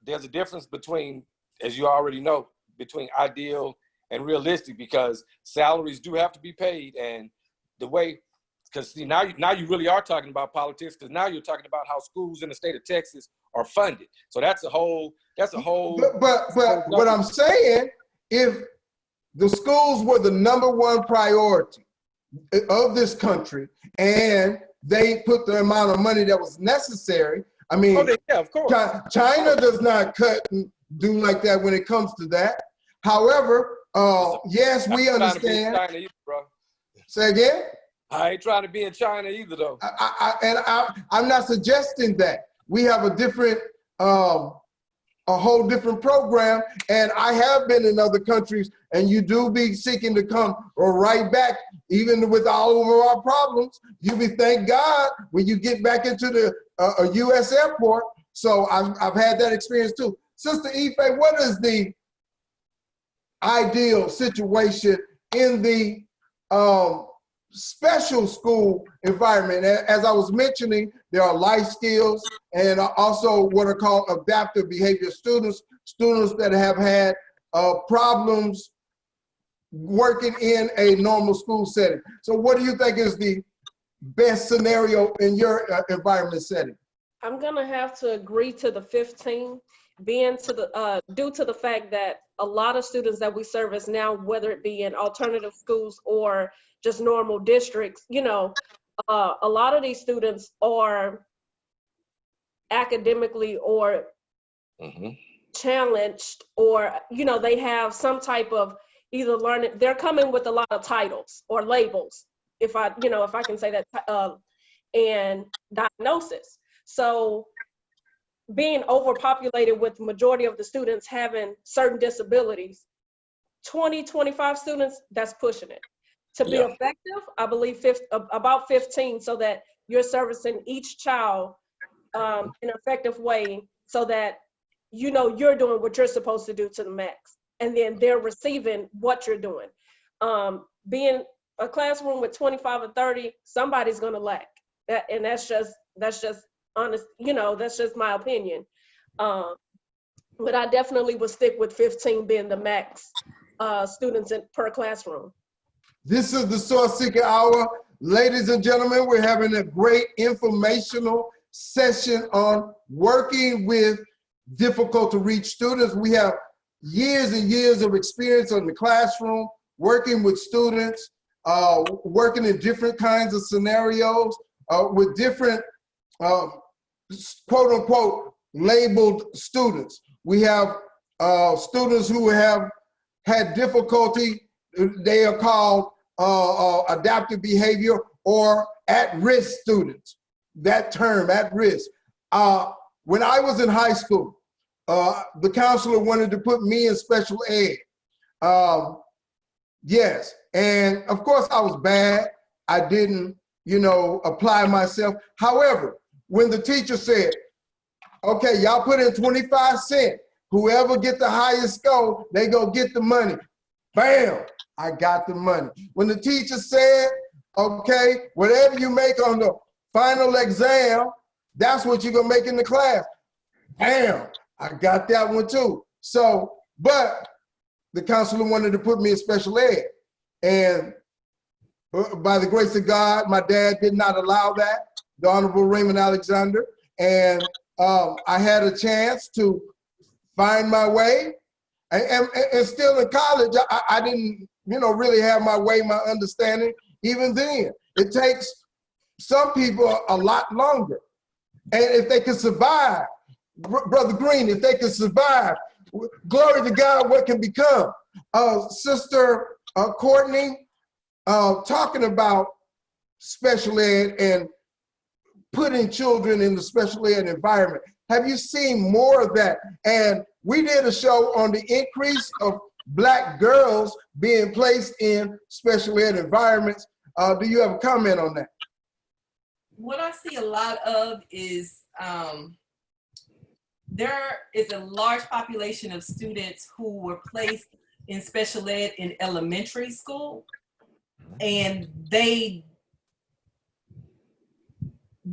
there's a difference between, as you already know, between ideal and realistic, because salaries do have to be paid. And the way, because see, now you really are talking about politics, because now you're talking about how schools in the state of Texas are funded. So that's a whole. But what I'm saying, if the schools were the #1 priority of this country, and they put the amount of money that was necessary. I mean, yeah, of course. China does not cut and do like that when it comes to that. However, yes, we understand. China either, bro. Say again? I ain't trying to be in China either, though. I'm not suggesting that. We have a different, a whole different program, and I have been in other countries, and you do be seeking to come right back, even with all of our problems. You be, thank God, when you get back into the a U.S. airport. So I've had that experience too. Sister Ife, what is the ideal situation in the special school environment? As I was mentioning, there are life skills and also what are called adaptive behavior students that have had problems working in a normal school setting. So what do you think is the best scenario in your environment setting? I'm gonna have to agree to the 15, being to the due to the fact that a lot of students that we service now, whether it be in alternative schools or just normal districts, you know, a lot of these students are academically or challenged, or, you know, they have some type of either learning, they're coming with a lot of titles or labels, if I can say that, and diagnosis. So being overpopulated with the majority of the students having certain disabilities, 20, 25 students, that's pushing it. To be Yeah. effective, I believe about 15, so that you're servicing each child in an effective way, so that you know you're doing what you're supposed to do to the max, and then they're receiving what you're doing. Being a classroom with 25 or 30, somebody's going to lack that, and that's just honest. You know, that's just my opinion. But I definitely would stick with 15 being the max students per classroom. This is the Sourceseeker Hour. Ladies and gentlemen, we're having a great informational session on working with difficult to reach students. We have years and years of experience in the classroom, working with students, working in different kinds of scenarios, with different quote unquote labeled students. We have students who have had difficulty. They are called adaptive behavior or at-risk students. That term, at risk. When I was in high school, the counselor wanted to put me in special ed. Yes, and of course I was bad. I didn't, apply myself. However, when the teacher said, okay, y'all put in 25 cents. Whoever get the highest score, they go get the money. Bam, I got the money. When the teacher said, okay, whatever you make on the final exam, that's what you're gonna make in the class. Bam, I got that one too. So, but the counselor wanted to put me in special ed. And by the grace of God, my dad did not allow that, the Honorable Raymond Alexander. And I had a chance to find my way. And still in college, I didn't, really have my way, my understanding. Even then, it takes some people a lot longer. And if they can survive, Brother Greene, if they can survive, glory to God, what can become. Sister Courtney, talking about special ed and putting children in the special ed environment. Have you seen more of that? And we did a show on the increase of Black girls being placed in special ed environments. Do you have a comment on that? What I see a lot of is there is a large population of students who were placed in special ed in elementary school, and they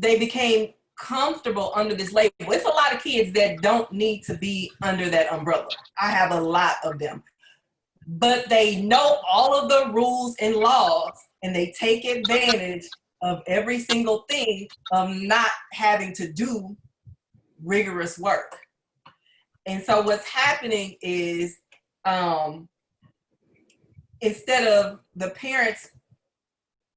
became comfortable under this label. It's a lot of kids that don't need to be under that umbrella. I have a lot of them. But they know all of the rules and laws, and they take advantage of every single thing of not having to do rigorous work. And so what's happening is instead of the parents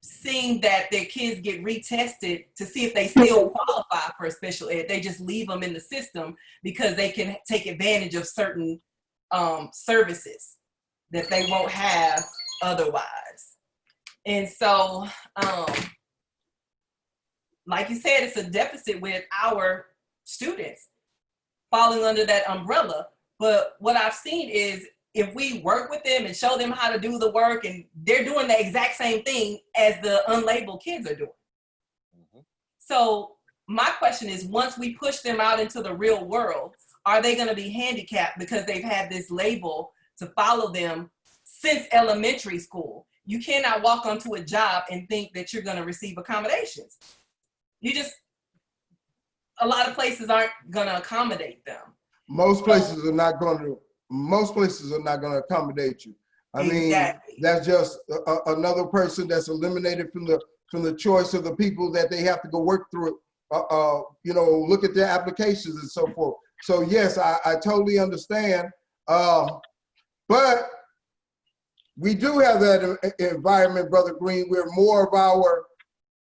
seeing that their kids get retested to see if they still qualify for special ed, they just leave them in the system because they can take advantage of certain services that they won't have otherwise. And so, like you said, it's a deficit with our students falling under that umbrella. But what I've seen is if we work with them and show them how to do the work, and they're doing the exact same thing as the unlabeled kids are doing. Mm-hmm. So my question is, once we push them out into the real world, are they gonna be handicapped because they've had this label to follow them since elementary school? You cannot walk onto a job and think that you're gonna receive accommodations. A lot of places aren't gonna accommodate them. Most places are not going to accommodate you. I mean, that's just another person that's eliminated from the choice of the people that they have to go work through, look at their applications and so forth. So yes, I totally understand. But we do have that environment, Brother Greene, where more of our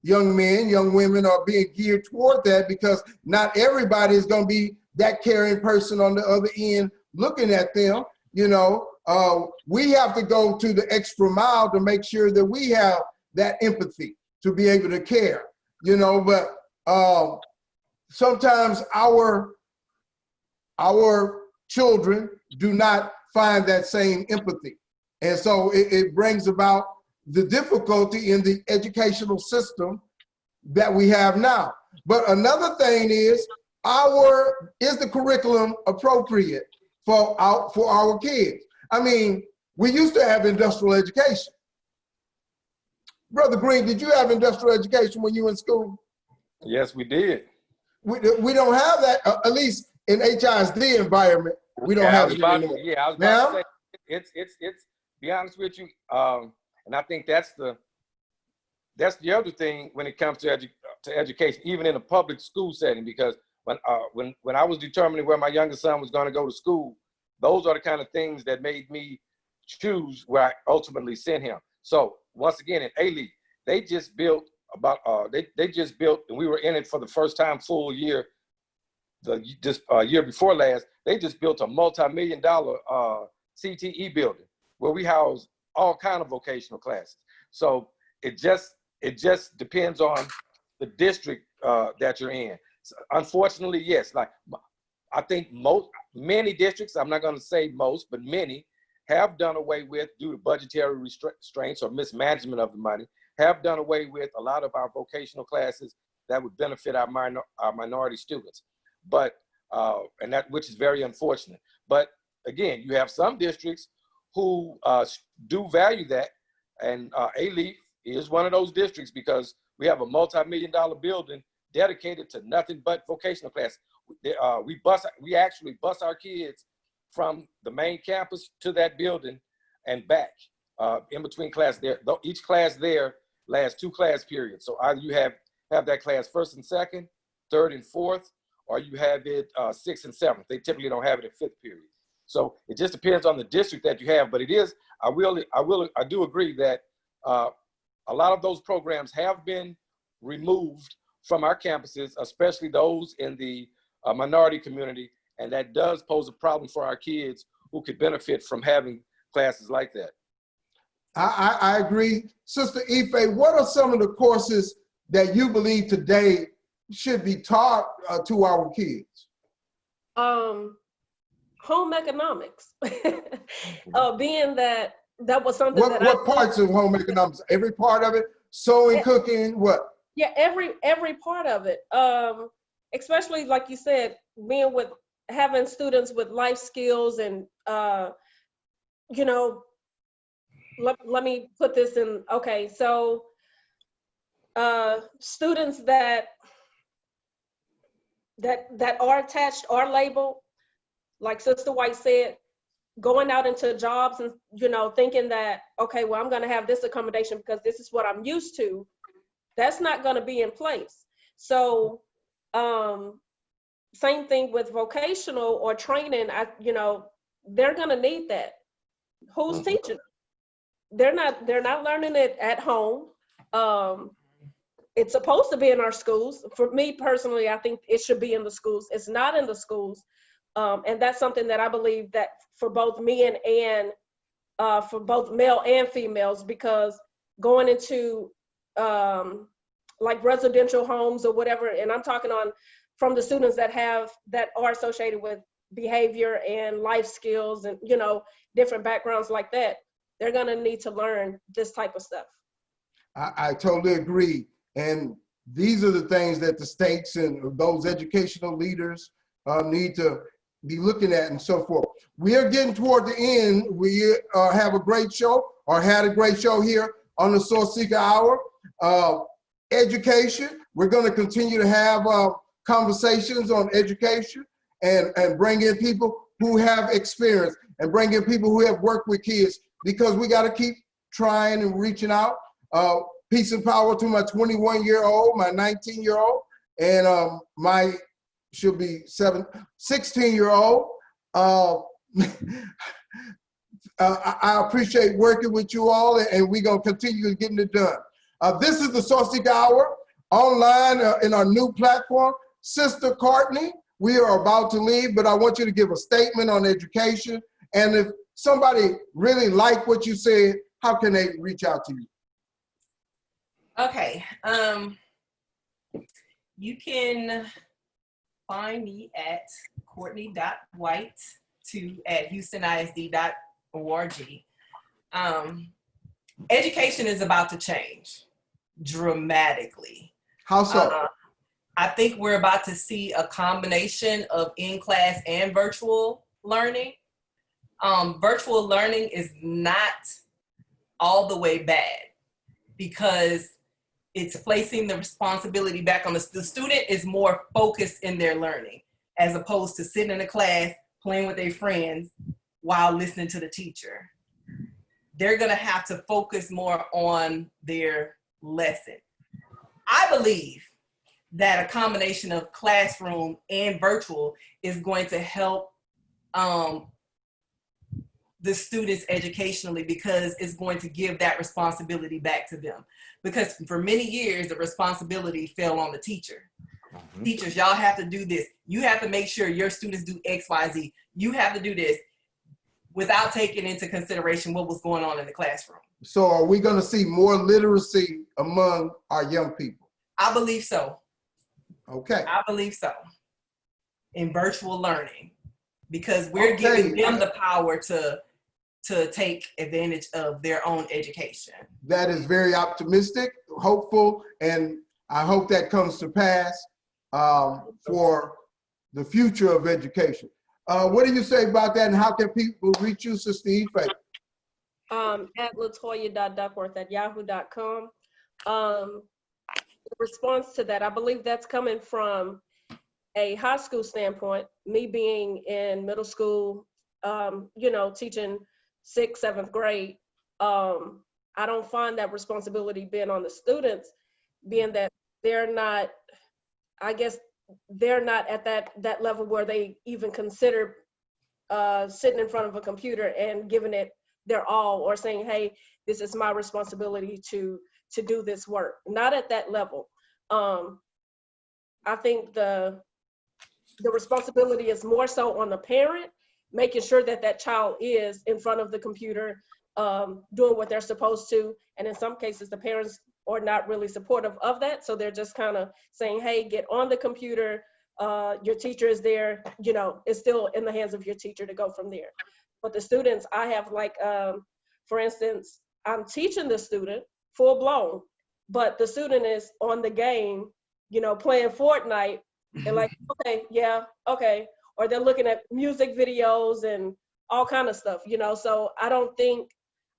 young men, young women are being geared toward that, because not everybody is going to be that caring person on the other end looking at them. We have to go to the extra mile to make sure that we have that empathy to be able to care, but sometimes our children do not find that same empathy. And so it brings about the difficulty in the educational system that we have now. But another thing is the curriculum appropriate for our kids? I mean, we used to have industrial education. Brother Greene, did you have industrial education when you were in school? Yes, we did. We don't have that, at least in HISD environment. We don't have it anymore. I was about to say, it's be honest with you, and I think that's the other thing when it comes to education, even in a public school setting, because when I was determining where my youngest son was going to go to school, those are the kind of things that made me choose where I ultimately sent him. So once again, in A-League, they just built they just built, and we were in it for the first time full year, year before last. They just built a multi-million-dollar CTE building where we house all kind of vocational classes. So it just depends on the district that you're in. So unfortunately, yes, like I think many districts, I'm not going to say most, but many have done away with, due to budgetary restraints or mismanagement of the money, have done away with a lot of our vocational classes that would benefit our minority students. But which is very unfortunate. But again, you have some districts who do value that, and A-Leaf is one of those districts, because we have a multi-million-dollar building dedicated to nothing but vocational classes. We actually bus our kids from the main campus to that building and back in between classes. There, each class there lasts 2 class periods. So either you have that class 1st and 2nd, 3rd and 4th, or you have it 6th and 7th. They typically don't have it at 5th period. So it just depends on the district that you have. But it is, I do agree that a lot of those programs have been removed from our campuses, especially those in the minority community. And that does pose a problem for our kids who could benefit from having classes like that. I agree. Sister Ife, what are some of the courses that you believe today should be taught to our kids? Home economics. Being that was something what parts of home economics? Every part of it? Sewing, cooking, what? Yeah, every part of it. Especially like you said, having students with life skills and let me put this in. Okay, so students that are attached, are labeled, like Sister White said, going out into jobs and thinking that, okay, well, I'm going to have this accommodation because this is what I'm used to. That's not going to be in place. So same thing with vocational or training. They're going to need that. Who's teaching them? They're not learning it at home. It's supposed to be in our schools. For me personally, I think it should be in the schools. It's not in the schools. And that's something that I believe that for both me and for both male and females, because going into like residential homes or whatever, and I'm talking from the students that are associated with behavior and life skills and different backgrounds like that, they're gonna need to learn this type of stuff. I totally agree. And these are the things that the states and those educational leaders need to be looking at and so forth. We are getting toward the end. We have a great show, or had a great show here on the Sourceseeker Hour. Education, we're going to continue to have conversations on education and bring in people who have experience and bring in people who have worked with kids, because we got to keep trying and reaching out. Peace and power to my 21-year-old, my 19-year-old, and my she'll be 16-year-old. I appreciate working with you all, and we're going to continue getting it done. This is the Sourceseeker Hour online in our new platform. Sister Courtney, we are about to leave, but I want you to give a statement on education. And if somebody really liked what you said, how can they reach out to you? Okay. You can find me at courtney.white@houstonisd.org. Education is about to change dramatically. How so? I think we're about to see a combination of in-class and virtual learning. Virtual learning is not all the way bad because it's placing the responsibility back on the student is more focused in their learning as opposed to sitting in a class playing with their friends while listening to the teacher. They're gonna have to focus more on their lesson. I believe that a combination of classroom and virtual is going to help the students educationally because it's going to give that responsibility back to them. Because for many years, the responsibility fell on the teacher. Mm-hmm. Teachers, y'all have to do this. You have to make sure your students do X, Y, Z. You have to do this without taking into consideration what was going on in the classroom. So are we gonna see more literacy among our young people? I believe so. Okay. I believe so. In virtual learning, because we're giving them the power to take advantage of their own education. That is very optimistic, hopeful, and I hope that comes to pass for the future of education. What do you say about that, and how can people reach you, Sister Ife? At latoya.duckworth@yahoo.com. In response to that, I believe that's coming from a high school standpoint, me being in middle school, teaching 6th, 7th grade. I don't find that responsibility being on the students, being that they're not, I guess, they're not at that level where they even consider sitting in front of a computer and giving it their all, or saying, hey, this is my responsibility to do this work. Not at that level. I think the responsibility is more so on the parent, making sure that that child is in front of the computer, doing what they're supposed to. And in some cases, the parents are not really supportive of that. So they're just kind of saying, hey, get on the computer. Your teacher is there. It's still in the hands of your teacher to go from there. But the students, I have for instance, I'm teaching the student full blown, but the student is on the game, playing Fortnite and okay, yeah, okay. Or they're looking at music videos and all kind of stuff, So I don't think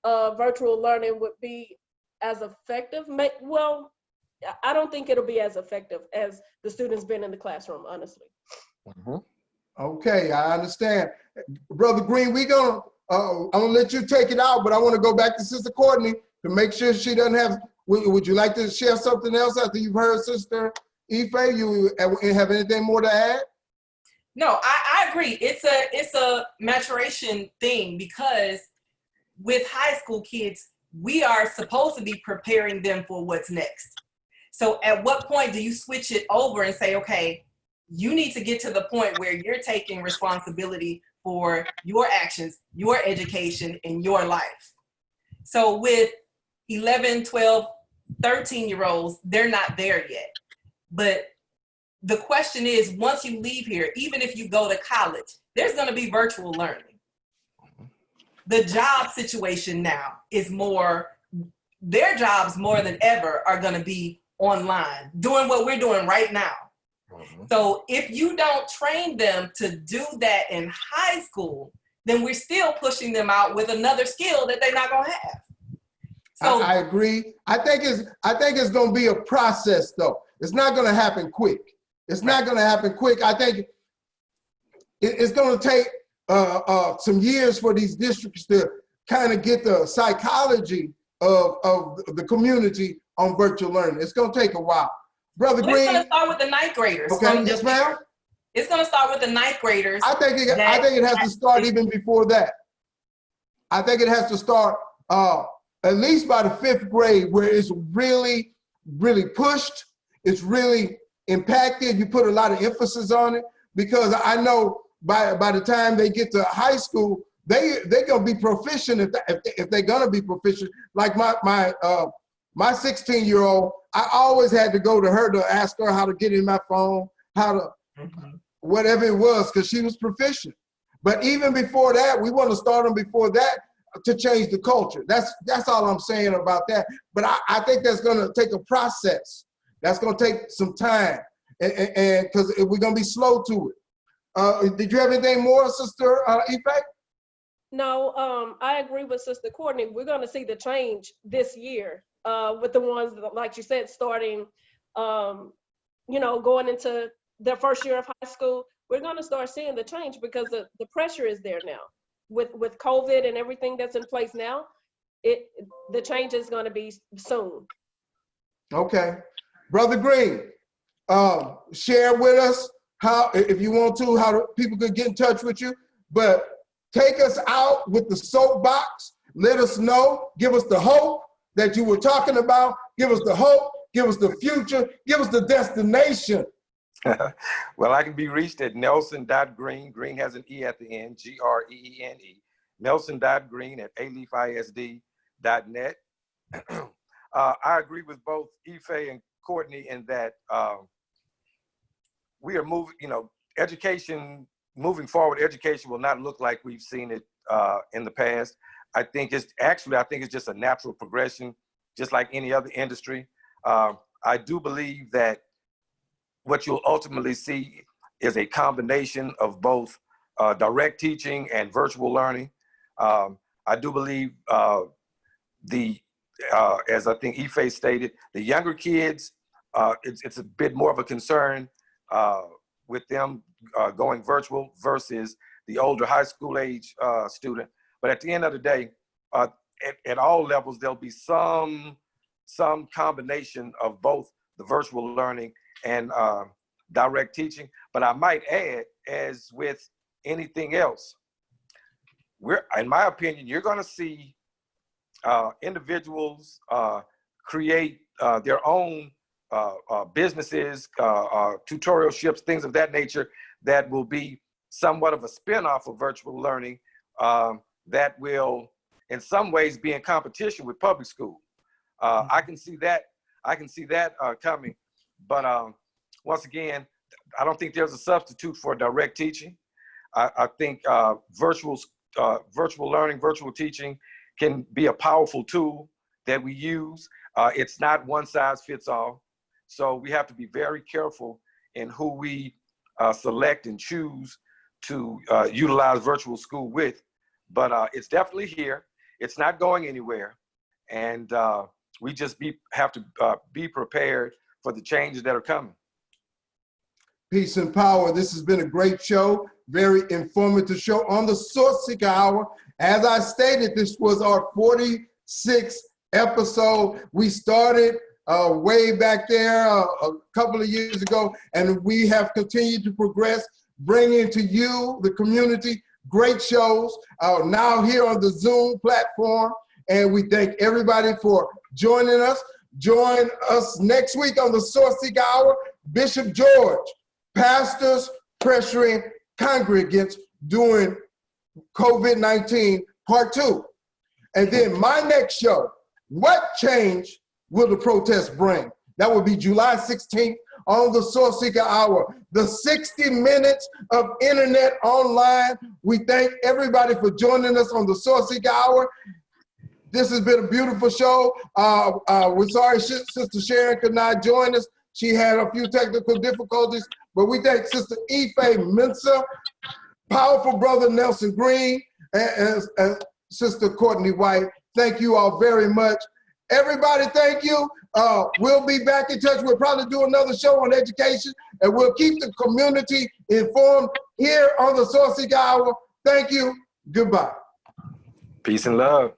virtual learning would be as effective. Well, I don't think it'll be as effective as the students been in the classroom, honestly. Mm-hmm. Okay, I understand. Brother Greene, I'm gonna let you take it out, but I want to go back to Sister Courtney to make sure she doesn't have, would you like to share something else after you've heard Sister Ife? You have anything more to add? No, I agree. It's a maturation thing, because with high school kids, we are supposed to be preparing them for what's next. So at what point do you switch it over and say, okay, you need to get to the point where you're taking responsibility for your actions, your education, and your life. So with 11, 12, 13-year-olds, they're not there yet. But the question is, once you leave here, even if you go to college, there's going to be virtual learning. The job situation now is their jobs more than ever are going to be online, doing what we're doing right now. Mm-hmm. So if you don't train them to do that in high school, then we're still pushing them out with another skill that they're not going to have. So I agree. I think it's going to be a process, though. It's not going to happen quick. It's not going to happen quick. I think it's going to take some years for these districts to kind of get the psychology of the community on virtual learning. It's going to take a while. Brother Greene. It's going to start with the ninth graders. Okay, yes, ma'am. It's going to start with the ninth graders. I think it has to start even before that. I think it has to start at least by the 5th grade, where it's really, really pushed. It's really impacted. You put a lot of emphasis on it, because I know by the time they get to high school, they're gonna be proficient if they're gonna be proficient. Like my 16-year-old, I always had to go to her to ask her how to get in my phone, how to whatever it was, because she was proficient. But even before that, we want to start them before that. to change the culture. That's all I'm saying about that. But I think that's going to take a process. That's going to take some time, and because we're going to be slow to it. Did you have anything more, Sister Ife? No, I agree with Sister Courtney. We're going to see the change this year with the ones that, like you said, starting, going into their first year of high school. We're going to start seeing the change because the pressure is there now. With COVID and everything that's in place now, the change is going to be soon. Okay. Brother Greene, share with us how, if you want to, how people could get in touch with you, but take us out with the soapbox. Let us know, give us the hope that you were talking about, give us the hope, give us the future, give us the destination. Well, I can be reached at nelson.greene. Greene has an E at the end, Greene. Nelson.greene at aleafisd.net. I agree with both Ife and Courtney in that we are moving, education, moving forward, education will not look like we've seen it in the past. I think it's just a natural progression, just like any other industry. I do believe that what you'll ultimately see is a combination of both direct teaching and virtual learning. I do believe as I think Ife stated, the younger kids, it's a bit more of a concern with them going virtual versus the older high school age student. But at the end of the day, at all levels, there'll be some combination of both the virtual learning and direct teaching. But I might add, as with anything else, in my opinion, you're going to see individuals create their own businesses, tutorialships, things of that nature that will be somewhat of a spin-off of virtual learning that will, in some ways, be in competition with public school. I can see that coming. But once again, I don't think there's a substitute for direct teaching. I think virtual learning, virtual teaching can be a powerful tool that we use. It's not one size fits all. So we have to be very careful in who we select and choose to utilize virtual school with. But it's definitely here. It's not going anywhere. And we just have to be prepared for the changes that are coming. Peace and power. This has been a great show, very informative show on the Sourceseeker Hour. As I stated, this was our 46th episode. We started way back there a couple of years ago, and we have continued to progress, bringing to you, the community, great shows now here on the Zoom platform. And we thank everybody for joining us. Join us next week on the Sourceseeker Hour. Bishop George, pastors pressuring congregants during COVID-19, part 2. And then my next show, what change will the protest bring? That will be July 16th on the Sourceseeker Hour. The 60 minutes of internet online. We thank everybody for joining us on the Sourceseeker Hour. This has been a beautiful show. We're sorry Sister Sharon could not join us. She had a few technical difficulties, but we thank Sister Ife Mensah, powerful brother Nelson Greene, and Sister Courtney White. Thank you all very much. Everybody, thank you. We'll be back in touch. We'll probably do another show on education, and we'll keep the community informed here on the Sourceseeker Hour. Thank you. Goodbye. Peace and love.